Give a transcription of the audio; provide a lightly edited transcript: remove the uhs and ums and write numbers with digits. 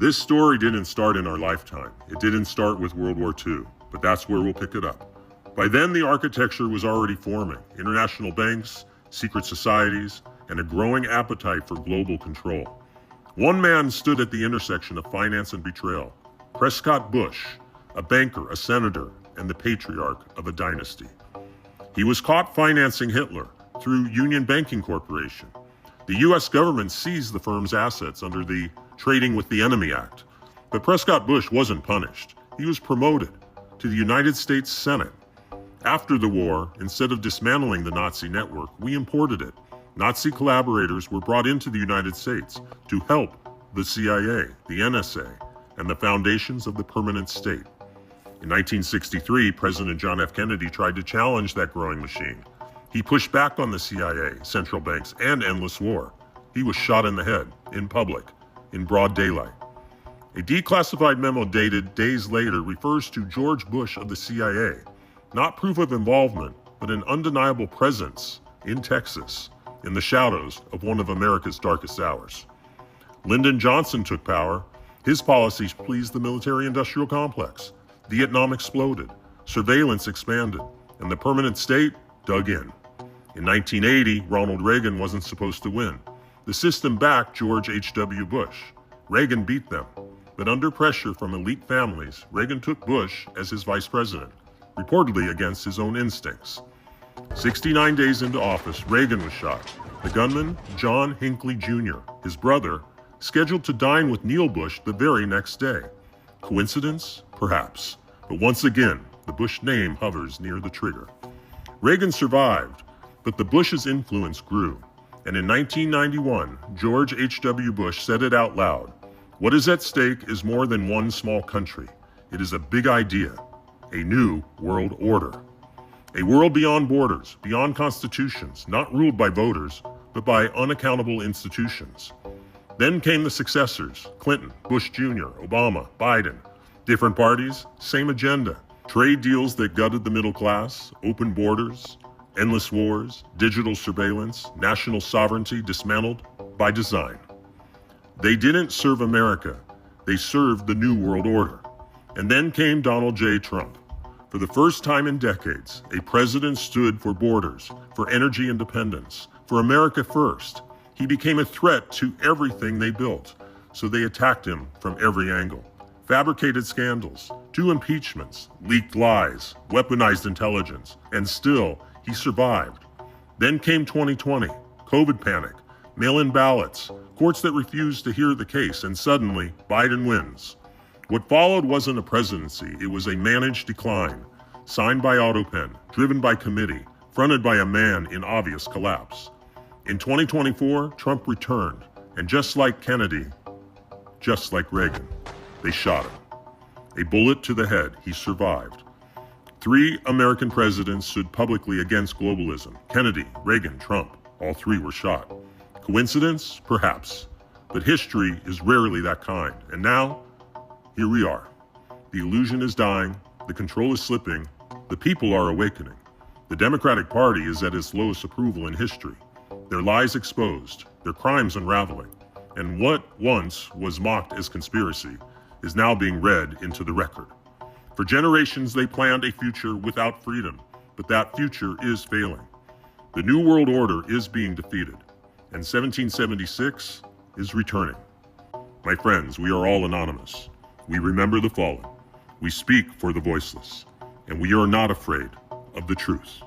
This story didn't start in our lifetime. It didn't start with World War II, but that's where we'll pick it up. By then, the architecture was already forming. International banks, secret societies, and a growing appetite for global control. One man stood at the intersection of finance and betrayal. Prescott Bush, a banker, a senator, and the patriarch of a dynasty. He was caught financing Hitler through Union Banking Corporation. The U.S. government seized the firm's assets under the Trading with the Enemy Act. But Prescott Bush wasn't punished. He was promoted to the United States Senate. After the war, instead of dismantling the Nazi network, we imported it. Nazi collaborators were brought into the United States to help the CIA, the NSA, and the foundations of the permanent state. In 1963, President John F. Kennedy tried to challenge that growing machine. He pushed back on the CIA, central banks, and endless war. He was shot in the head, in public, in broad daylight. A declassified memo dated days later refers to George Bush of the CIA. Not proof of involvement, but an undeniable presence in Texas, in the shadows of one of America's darkest hours. Lyndon Johnson took power. His policies pleased the military-industrial complex. Vietnam exploded, surveillance expanded, and the permanent state dug in. In 1980, Ronald Reagan wasn't supposed to win. The system backed George H.W. Bush. Reagan beat them, but under pressure from elite families, Reagan took Bush as his vice president, reportedly against his own instincts. 69 days into office, Reagan was shot. The gunman, John Hinckley Jr., his brother, scheduled to dine with Neil Bush the very next day. Coincidence? Perhaps. But once again, the Bush name hovers near the trigger. Reagan survived, but the Bush's influence grew. And in 1991, George H.W. Bush said it out loud. What is at stake is more than one small country. It is a big idea, a new world order. A world beyond borders, beyond constitutions, not ruled by voters, but by unaccountable institutions. Then came the successors, Clinton, Bush Jr., Obama, Biden. Different parties, same agenda. Trade deals that gutted the middle class, open borders, endless wars, digital surveillance, national sovereignty dismantled by design. They didn't serve America, they served the New World Order. And then came Donald J. Trump. For the first time in decades, a president stood for borders, for energy independence, for America first. He became a threat to everything they built, so they attacked him from every angle. Fabricated scandals, 2 impeachments, leaked lies, weaponized intelligence, and still, he survived. Then came 2020, COVID panic, mail-in ballots, courts that refused to hear the case, and suddenly, Biden wins. What followed wasn't a presidency, it was a managed decline, signed by AutoPen, driven by committee, fronted by a man in obvious collapse. In 2024, Trump returned, and just like Kennedy, just like Reagan, they shot him. A bullet to the head, he survived. 3 American presidents stood publicly against globalism. Kennedy, Reagan, Trump, all 3 were shot. Coincidence? Perhaps. But history is rarely that kind. And now, here we are. The illusion is dying, the control is slipping, the people are awakening. The Democratic Party is at its lowest approval in history. Their lies exposed, their crimes unraveling. And what once was mocked as conspiracy is now being read into the record. For generations, they planned a future without freedom, but that future is failing. The New World Order is being defeated, and 1776 is returning. My friends, we are all anonymous. We remember the fallen. We speak for the voiceless, and we are not afraid of the truth.